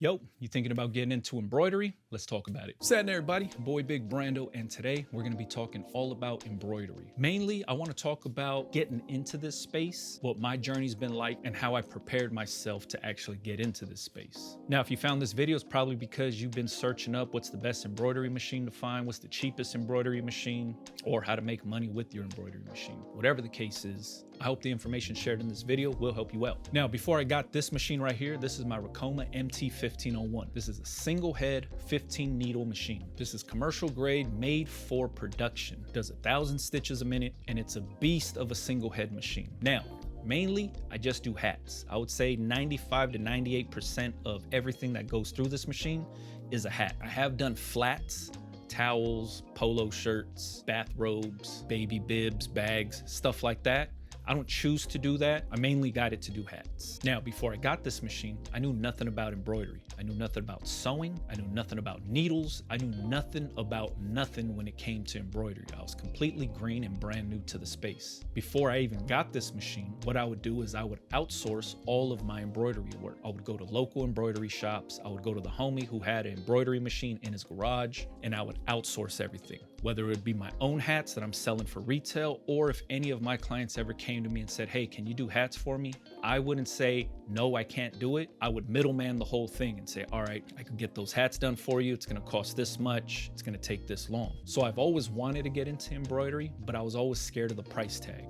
Yo, you thinking about getting into embroidery? Let's talk about it. What's happening, everybody? Boy Big Brando, and today we're gonna be talking all about embroidery. Mainly, I wanna talk about getting into this space, what my journey's been like, and how I prepared myself to actually get into this space. Now, if you found this video, it's probably because you've been searching up what's the best embroidery machine to find, what's the cheapest embroidery machine, or how to make money with your embroidery machine. Whatever the case is, I hope the information shared in this video will help you out. Now, before I got this machine right here, this is my Ricoma MT-1501. This is a single head, 15 needle machine. This is commercial grade, made for production. Does 1,000 stitches a minute, and it's a beast of a single head machine. Now, mainly, I just do hats. I would say 95 to 98% of everything that goes through this machine is a hat. I have done flats, towels, polo shirts, bathrobes, baby bibs, bags, stuff like that. I don't choose to do that. I mainly got it to do hats. Now, before I got this machine, I knew nothing about embroidery. I knew nothing about sewing. I knew nothing about needles. I knew nothing about nothing when it came to embroidery. I was completely green and brand new to the space. Before I even got this machine, what I would do is I would outsource all of my embroidery work. I would go to local embroidery shops. I would go to the homie who had an embroidery machine in his garage, and I would outsource everything. Whether it would be my own hats that I'm selling for retail, or if any of my clients ever came to me and said, hey, can you do hats for me? I wouldn't say, no, I can't do it. I would middleman the whole thing and say, all right, I can get those hats done for you. It's gonna cost this much. It's gonna take this long. So I've always wanted to get into embroidery, but I was always scared of the price tag.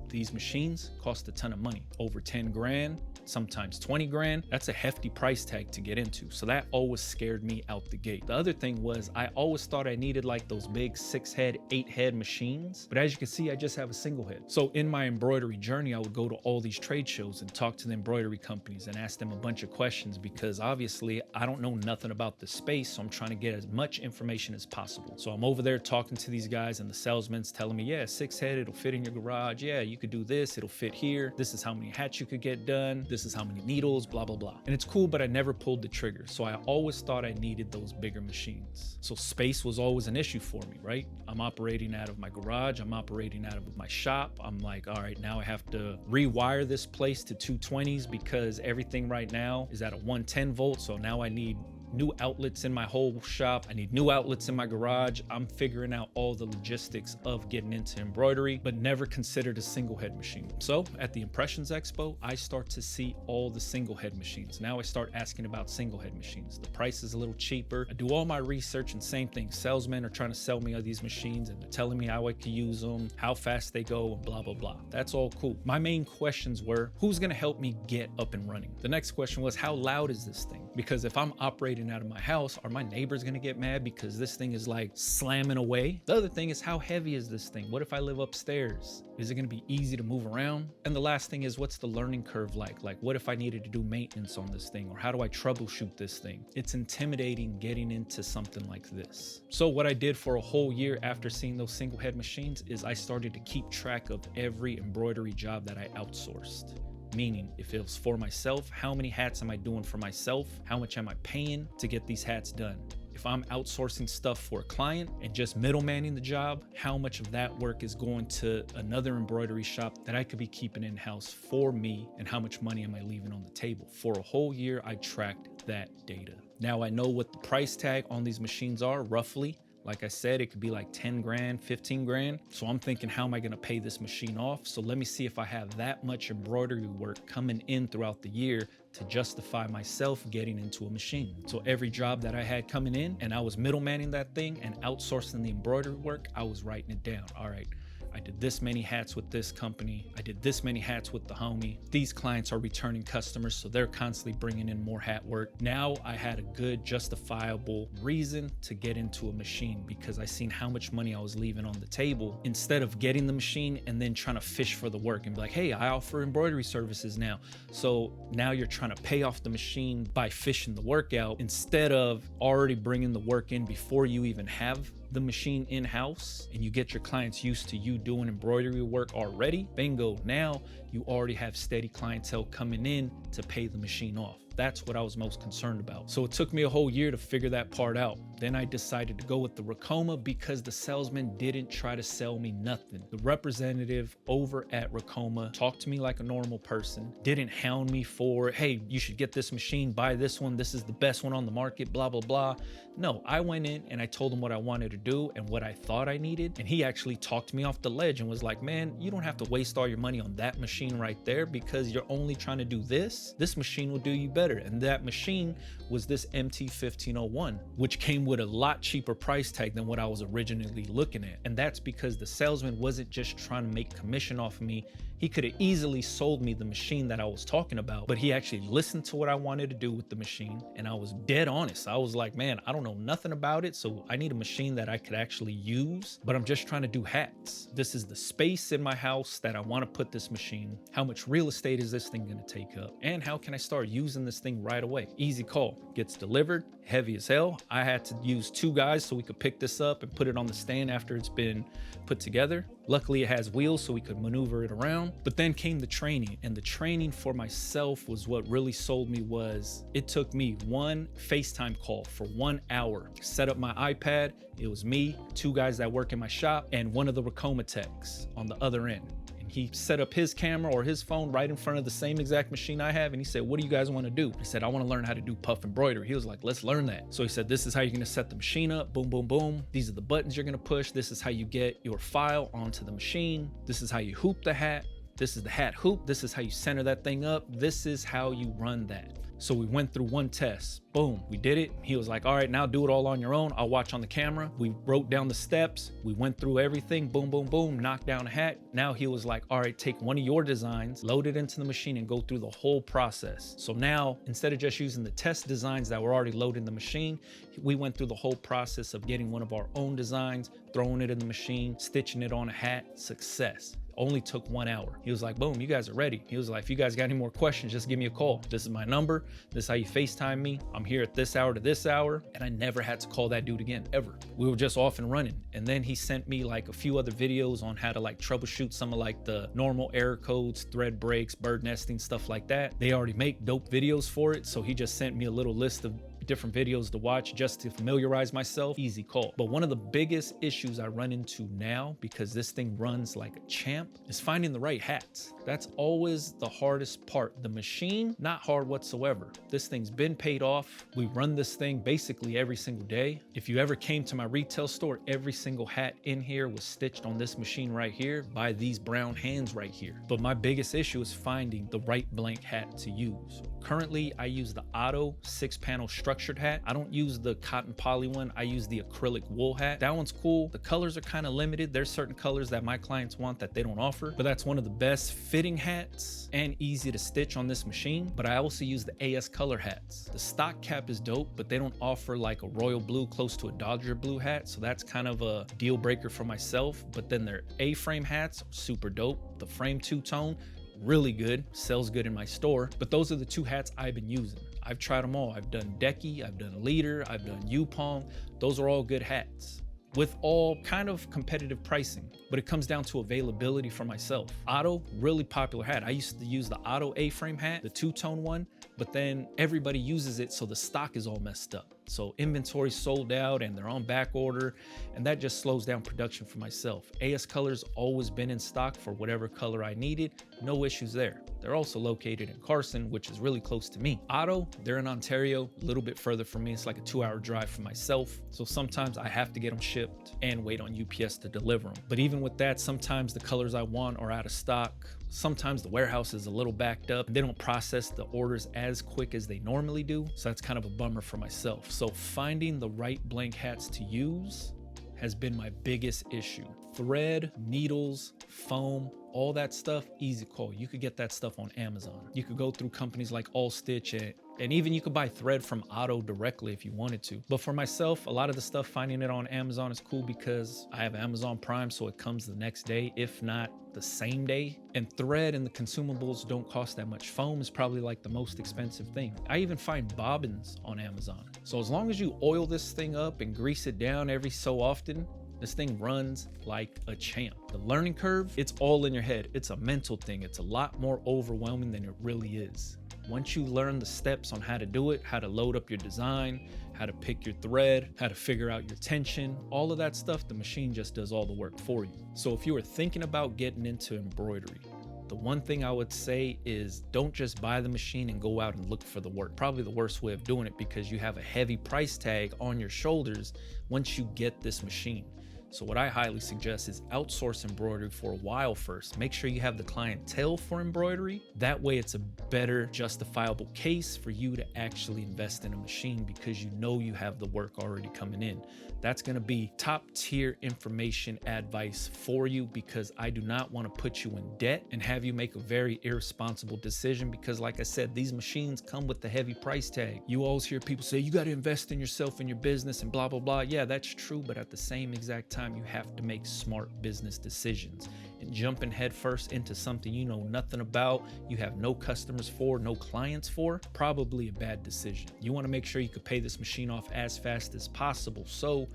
These machines cost a ton of money, over 10 grand, sometimes 20 grand. That's a hefty price tag to get into. So that always scared me out the gate. The other thing was I always thought I needed like those big 6-head, 8-head machines. But as you can see, I just have a single head. So in my embroidery journey, I would go to all these trade shows and talk to the embroidery companies and ask them a bunch of questions, because obviously I don't know nothing about the space. So I'm trying to get as much information as possible. So I'm over there talking to these guys, and the salesman's telling me, yeah, 6-head, it'll fit in your garage. Yeah, you could do this, it'll fit here. This is how many hats you could get done. This is how many needles, blah, blah, blah. And it's cool, but I never pulled the trigger. So I always thought I needed those bigger machines. So space was always an issue for me, right? I'm operating out of my garage. I'm operating out of my shop. I'm like, all right, now I have to rewire this place to 220s because everything right now is at a 110 volt. So now I need new outlets in my whole shop. I need new outlets in my garage. I'm figuring out all the logistics of getting into embroidery, but never considered a single head machine. So at the Impressions Expo, I start to see all the single head machines. Now I start asking about single head machines. The price is a little cheaper. I do all my research, and same thing. Salesmen are trying to sell me these machines, and they're telling me how I can use them, how fast they go, and blah, blah, blah. That's all cool. My main questions were, who's gonna help me get up and running? The next question was, how loud is this thing? Because if I'm operating out of my house, are my neighbors gonna get mad because this thing is like slamming away? The other thing is, how heavy is this thing? What if I live upstairs? Is it gonna be easy to move around? And the last thing is, what's the learning curve like? Like, what if I needed to do maintenance on this thing? Or how do I troubleshoot this thing? It's intimidating getting into something like this. So what I did for a whole year after seeing those single head machines is I started to keep track of every embroidery job that I outsourced. Meaning, if it was for myself, how many hats am I doing for myself? How much am I paying to get these hats done? If I'm outsourcing stuff for a client and just middlemaning the job, how much of that work is going to another embroidery shop that I could be keeping in-house for me, and how much money am I leaving on the table? For a whole year, I tracked that data. Now I know what the price tag on these machines are, roughly. Like I said, it could be like 10 grand, 15 grand. So I'm thinking, how am I gonna pay this machine off? So let me see if I have that much embroidery work coming in throughout the year to justify myself getting into a machine. So every job that I had coming in, and I was middlemaning that thing and outsourcing the embroidery work, I was writing it down. All right, I did this many hats with this company. I did this many hats with the homie. These clients are returning customers, so they're constantly bringing in more hat work. Now I had a good justifiable reason to get into a machine, because I seen how much money I was leaving on the table instead of getting the machine and then trying to fish for the work and be like, hey, I offer embroidery services now. So now you're trying to pay off the machine by fishing the work out instead of already bringing the work in before you even have the machine in-house, and you get your clients used to you doing embroidery work already. Bingo, now you already have steady clientele coming in to pay the machine off. That's what I was most concerned about. So it took me a whole year to figure that part out. Then I decided to go with the Ricoma because the salesman didn't try to sell me nothing. The representative over at Ricoma talked to me like a normal person, didn't hound me for, hey, you should get this machine, buy this one, this is the best one on the market, blah, blah, blah. No, I went in and I told him what I wanted to do and what I thought I needed. And he actually talked me off the ledge and was like, man, you don't have to waste all your money on that machine right there because you're only trying to do this. This machine will do you better. And that machine was this MT-1501, which came with a lot cheaper price tag than what I was originally looking at. And that's because the salesman wasn't just trying to make commission off of me. He could have easily sold me the machine that I was talking about, but he actually listened to what I wanted to do with the machine. And I was dead honest. I was like, man, I don't know nothing about it. So I need a machine that I could actually use, but I'm just trying to do hats. This is the space in my house that I want to put this machine. How much real estate is this thing going to take up? And how can I start using this thing right away? Easy call. Gets delivered, heavy as hell. I had to use 2 guys so we could pick this up and put it on the stand after it's been put together. Luckily it has wheels so we could maneuver it around. But then came the training, and the training for myself was what really sold me. Was it took me one FaceTime call for 1 hour, set up my iPad. It was me, 2 guys that work in my shop, and one of the Ricoma techs on the other end. He set up his camera or his phone right in front of the same exact machine I have. And he said, what do you guys want to do? I said, I want to learn how to do puff embroidery. He was like, let's learn that. So he said, this is how you're going to set the machine up. Boom, boom, boom. These are the buttons you're going to push. This is how you get your file onto the machine. This is how you hoop the hat. This is the hat hoop. This is how you center that thing up. This is how you run that. So we went through one test. Boom, we did it. He was like, all right, now do it all on your own. I'll watch on the camera. We wrote down the steps. We went through everything. Boom, boom, boom, knocked down a hat. Now he was like, all right, take one of your designs, load it into the machine and go through the whole process. So now instead of just using the test designs that were already loaded in the machine, we went through the whole process of getting one of our own designs, throwing it in the machine, stitching it on a hat. Success. Only took 1 hour. He was like, boom, you guys are ready. He was like, if you guys got any more questions, just give me a call. This is my number. This is how you FaceTime me. I'm here at this hour to this hour. And I never had to call that dude again, ever. We were just off and running. And then he sent me like a few other videos on how to like troubleshoot some of like the normal error codes, thread breaks, bird nesting, stuff like that. They already make dope videos for it. So he just sent me a little list of different videos to watch just to familiarize myself. Easy call. But one of the biggest issues I run into now, because this thing runs like a champ, is finding the right hats. That's always the hardest part. The machine, not hard whatsoever. This thing's been paid off. We run this thing basically every single day. If you ever came to my retail store, every single hat in here was stitched on this machine right here by these brown hands right here. But my biggest issue is finding the right blank hat to use. Currently, I use the Auto 6-panel structured hat. I don't use the cotton poly one. I use the acrylic wool hat. That one's cool. The colors are kind of limited. There's certain colors that my clients want that they don't offer, but that's one of the best fitting hats and easy to stitch on this machine. But I also use the AS color hats. The stock cap is dope, but they don't offer like a royal blue close to a Dodger blue hat. So that's kind of a deal breaker for myself. But then their A-frame hats, super dope. The frame two-tone, really good, sells good in my store. But those are the 2 hats I've been using. I've tried them all. I've done Decky, I've done Leader, I've done Yupong. Those are all good hats with all kind of competitive pricing, but it comes down to availability for myself. Auto, really popular hat. I used to use the Auto A-frame hat, the 2-tone one, but then everybody uses it, so the stock is all messed up. So inventory sold out and they're on back order, and that just slows down production for myself. AS colors always been in stock for whatever color I needed. No issues there. They're also located in Carson, which is really close to me. Auto, they're in Ontario, a little bit further from me. It's like a 2-hour drive for myself. So sometimes I have to get them shipped and wait on UPS to deliver them. But even with that, sometimes the colors I want are out of stock. Sometimes the warehouse is a little backed up. They don't process the orders as quick as they normally do. So that's kind of a bummer for myself. So finding the right blank hats to use has been my biggest issue. Thread, needles, foam, all that stuff, easy call. You could get that stuff on Amazon. You could go through companies like All Stitch and even you could buy thread from Auto directly if you wanted to. But for myself, a lot of the stuff, finding it on Amazon is cool because I have Amazon Prime, so it comes the next day, if not the same day. And thread and the consumables don't cost that much. Foam is probably like the most expensive thing. I even find bobbins on Amazon. So as long as you oil this thing up and grease it down every so often, this thing runs like a champ. The learning curve, it's all in your head. It's a mental thing. It's a lot more overwhelming than it really is. Once you learn the steps on how to do it, how to load up your design, how to pick your thread, how to figure out your tension, all of that stuff, the machine just does all the work for you. So if you are thinking about getting into embroidery, the one thing I would say is don't just buy the machine and go out and look for the work. Probably the worst way of doing it, because you have a heavy price tag on your shoulders once you get this machine. So what I highly suggest is outsource embroidery for a while first. Make sure you have the clientele for embroidery. That way it's a better justifiable case for you to actually invest in a machine, because you know you have the work already coming in. That's gonna be top tier information advice for you, because I do not wanna put you in debt and have you make a very irresponsible decision, because like I said, these machines come with the heavy price tag. You always hear people say, you gotta invest in yourself and your business and blah, blah, blah. Yeah, that's true, but at the same exact time, you have to make smart business decisions. And jumping headfirst into something you know nothing about, you have no customers for, no clients for, probably a bad decision. You want to make sure you could pay this machine off as fast as possible. So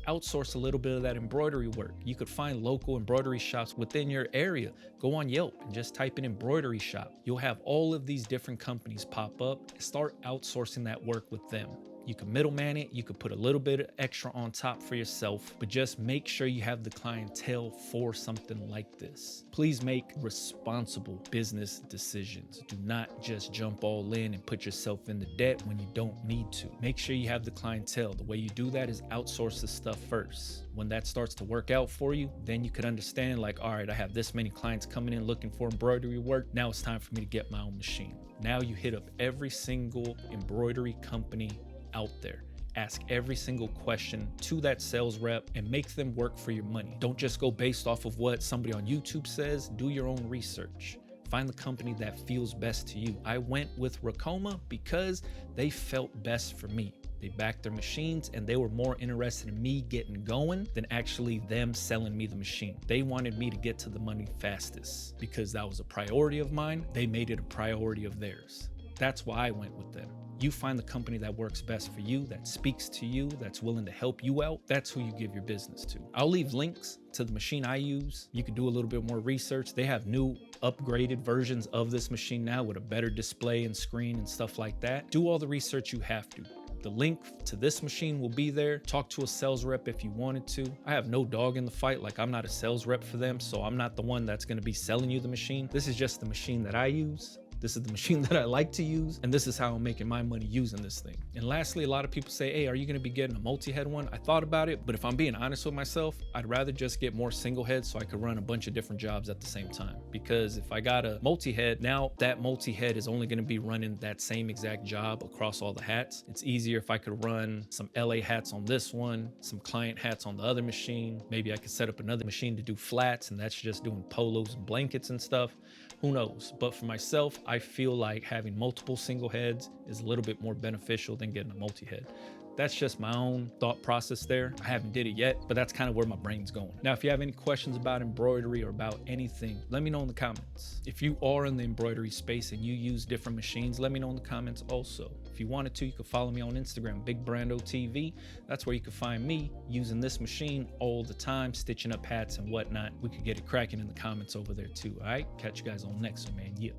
outsource a little bit of that embroidery work. You could find local embroidery shops within your area. Go on Yelp and just type in embroidery shop. You'll have all of these different companies pop up. Start outsourcing that work with them. You can middleman it, you could put a little bit extra on top for yourself, but just make sure you have the clientele for something like this. Please make responsible business decisions. Do not just jump all in and put yourself into debt when you don't need to. Make sure you have the clientele. The way you do that is outsource the stuff first. When that starts to work out for you, then you could understand like, all right, I have this many clients coming in looking for embroidery work. Now it's time for me to get my own machine. Now you hit up every single embroidery company out there. Ask every single question to that sales rep and make them work for your money. Don't just go based off of what somebody on YouTube says. Do your own research. Find the company that feels best to you. I went with Ricoma because they felt best for me. They backed their machines and they were more interested in me getting going than actually them selling me the machine. They wanted me to get to the money fastest because that was a priority of mine. They made it a priority of theirs. That's why I went with them. You find the company that works best for you, that speaks to you, that's willing to help you out. That's who you give your business to. I'll leave links to the machine I use. You can do a little bit more research. They have new upgraded versions of this machine now with a better display and screen and stuff like that. Do all the research you have to. The link to this machine will be there. Talk to a sales rep if you wanted to. I have no dog in the fight. Like, I'm not a sales rep for them, so I'm not the one that's going to be selling you the machine. This is just the machine that I use. This is the machine that I like to use, and this is how I'm making my money using this thing. And lastly, a lot of people say, hey, are you gonna be getting a multi-head one? I thought about it, but if I'm being honest with myself, I'd rather just get more single heads so I could run a bunch of different jobs at the same time. Because if I got a multi-head, now that multi-head is only gonna be running that same exact job across all the hats. It's easier if I could run some LA hats on this one, some client hats on the other machine. Maybe I could set up another machine to do flats, and that's just doing polos and blankets and stuff. Who knows? But for myself, I feel like having multiple single heads is a little bit more beneficial than getting a multi-head. That's just my own thought process there. I haven't did it yet, but that's kind of where my brain's going. Now, if you have any questions about embroidery or about anything, let me know in the comments. If you are in the embroidery space and you use different machines, let me know in the comments also. If you wanted to, you could follow me on Instagram, Big Brando TV. That's where you can find me using this machine all the time, stitching up hats and whatnot. We could get it cracking in the comments over there too, all right? Catch you guys on the next one, man. Yeah.